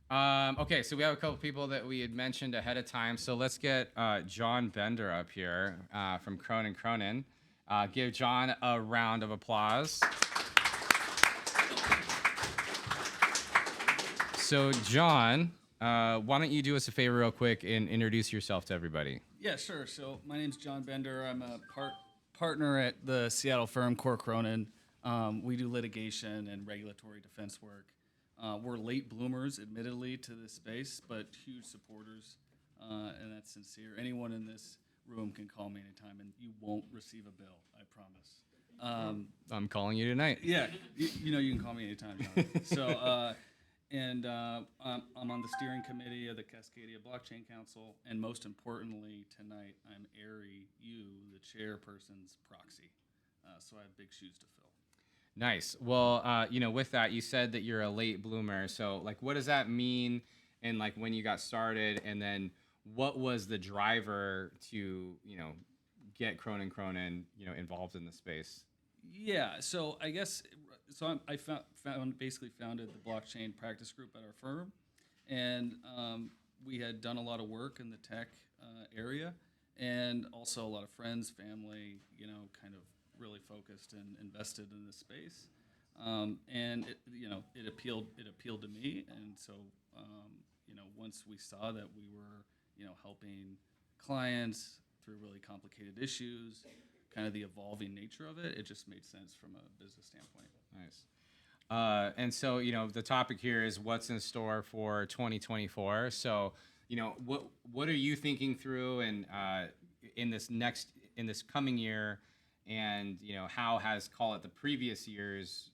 Okay, so we have a couple people that we had mentioned ahead of time. So let's get John Bender up here from Cronin. Give John a round of applause. So, John, why don't you do us a favor real quick and introduce yourself to everybody? Yeah, sure. So my name's John Bender. I'm a partner at the Seattle firm Corr Cronin. We do litigation and regulatory defense work. We're late bloomers, admittedly, to this space, but huge supporters, and that's sincere. Anyone in this room can call me anytime, and you won't receive a bill, I promise. I'm calling you tonight. Yeah, you know you can call me anytime, John. So, I'm on the steering committee of the Cascadia Blockchain Council, and most importantly, tonight I'm Ari Yu, the chairperson's proxy. So I have big shoes to fill. Nice. Well, with that, you said that you're a late bloomer. So, like, what does that mean? And like, when you got started, and then what was the driver to, get Cronin, involved in the space? Yeah, so I guess I basically founded the blockchain practice group at our firm, and we had done a lot of work in the tech area, and also a lot of friends, family, kind of really focused and invested in this space, and it appealed to me, and so once we saw that we were helping clients through really complicated issues, kind of the evolving nature of it, it just made sense from a business standpoint. Nice. And so, the topic here is what's in store for 2024. So, what are you thinking through and in this coming year, and how has, call it, the previous years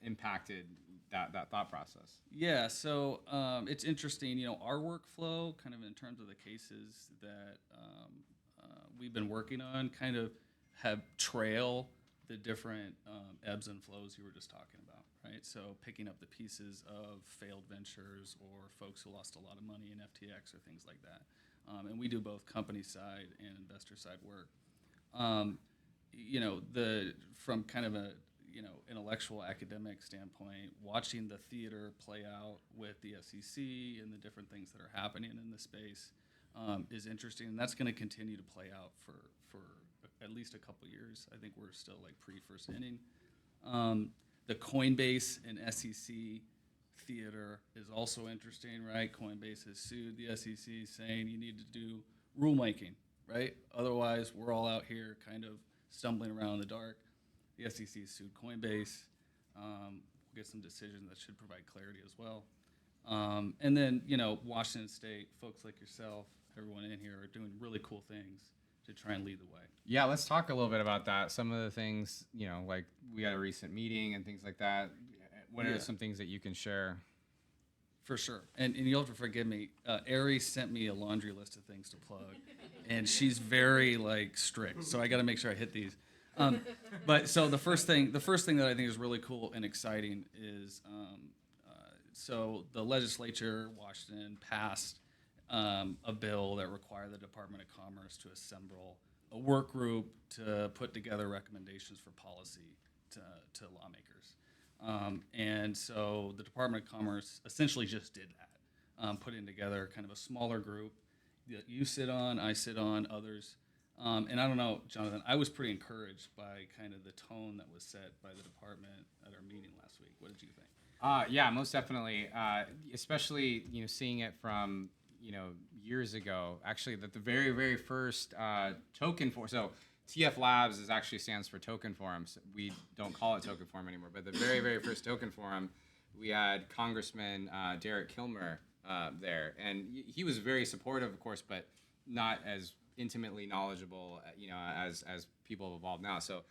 impacted that thought process? Yeah, so it's interesting. Our workflow, kind of in terms of the cases that we've been working on, kind of have trail the different ebbs and flows you were just talking about, right? So picking up the pieces of failed ventures or folks who lost a lot of money in FTX or things like that. And we do both company side and investor side work. From kind of a intellectual academic standpoint, watching the theater play out with the SEC and the different things that are happening in the space is interesting, and that's going to continue to play out for at least a couple years. I think we're still like pre-first inning. The Coinbase and SEC theater is also interesting, right? Coinbase has sued the SEC saying you need to do rulemaking, right? Otherwise, we're all out here kind of stumbling around in the dark. The SEC sued Coinbase. We'll get some decisions that should provide clarity as well. And then, Washington State, folks like yourself, everyone in here are doing really cool things to try and lead the way. Yeah, let's talk a little bit about that. Some of the things, like we had a recent meeting and things like that. What are some things that you can share? For sure. And you'll have to forgive me. Ari sent me a laundry list of things to plug, and she's very strict. So I got to make sure I hit these. But so the first thing that I think is really cool and exciting is so the legislature, Washington, passed a bill that required the Department of Commerce to assemble a work group to put together recommendations for policy to lawmakers. And so the Department of Commerce essentially just did that, putting together kind of a smaller group that you sit on, I sit on, others. And I don't know, Jonathan, I was pretty encouraged by kind of the tone that was set by the department at our meeting last week. What did you think? Yeah, most definitely. Especially, seeing it from, years ago. Actually, that the very, very first token forum. So TF Labs actually stands for Token Forum. So we don't call it Token Forum anymore. But the very, very first Token Forum, we had Congressman Derek Kilmer there, and he was very supportive, of course, but not as intimately knowledgeable, as people have evolved now. So,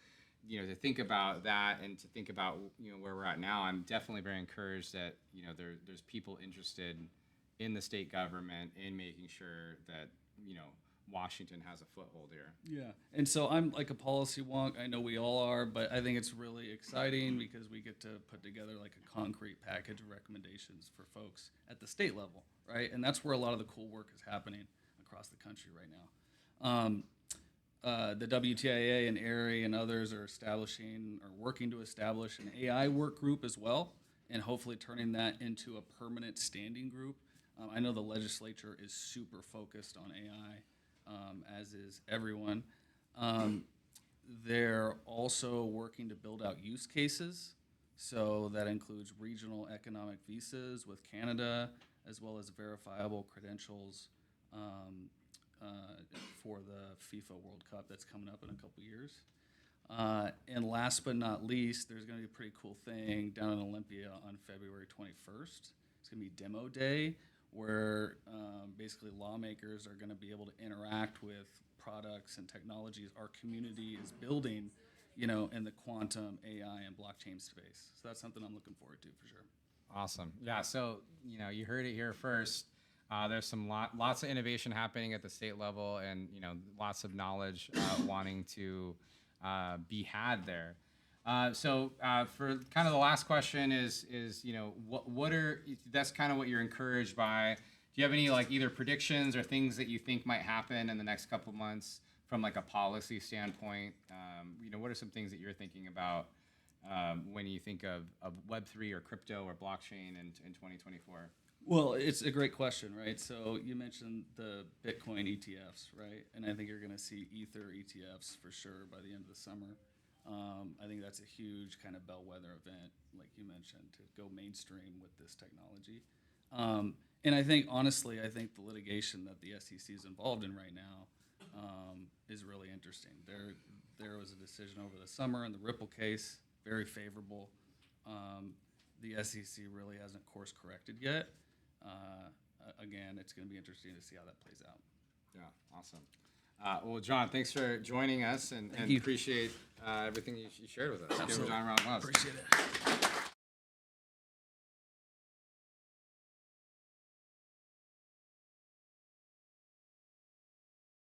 to think about that and to think about, where we're at now, I'm definitely very encouraged that, there's people interested in the state government in making sure that, Washington has a foothold here. Yeah, and so I'm like a policy wonk. I know we all are, but I think it's really exciting because we get to put together like a concrete package of recommendations for folks at the state level, right? And that's where a lot of the cool work is happening across the country right now. The WTIA and ARI and others are working to establish an AI work group as well. and hopefully turning that into a permanent standing group. I know the legislature is super focused on AI, as is everyone. They're also working to build out use cases. So that includes regional economic visas with Canada, as well as verifiable credentials for the FIFA World Cup that's coming up in a couple years. And last but not least, there's going to be a pretty cool thing down in Olympia on February 21st. It's going to be Demo Day, where basically lawmakers are going to be able to interact with products and technologies our community is building, in the quantum, AI, and blockchain space. So that's something I'm looking forward to for sure. Awesome. Yeah. So, you heard it here first. There's lots of innovation happening at the state level, and lots of knowledge wanting to be had there. So for kind of the last question is what are that's kind of what you're encouraged by. Do you have any either predictions or things that you think might happen in the next couple of months from a policy standpoint? What are some things that you're thinking about when you think of Web3 or crypto or blockchain in 2024? Well, it's a great question, right? So you mentioned the Bitcoin ETFs, right? And I think you're going to see Ether ETFs for sure by the end of the summer. I think that's a huge kind of bellwether event, like you mentioned, to go mainstream with this technology. And I think, honestly, the litigation that the SEC is involved in right now is really interesting. There was a decision over the summer in the Ripple case, very favorable. The SEC really hasn't course corrected yet. Again, it's going to be interesting to see how that plays out. Yeah, awesome. Well, John, thanks for joining us, and appreciate everything you shared with us. Absolutely. Give John a round of applause. Appreciate it.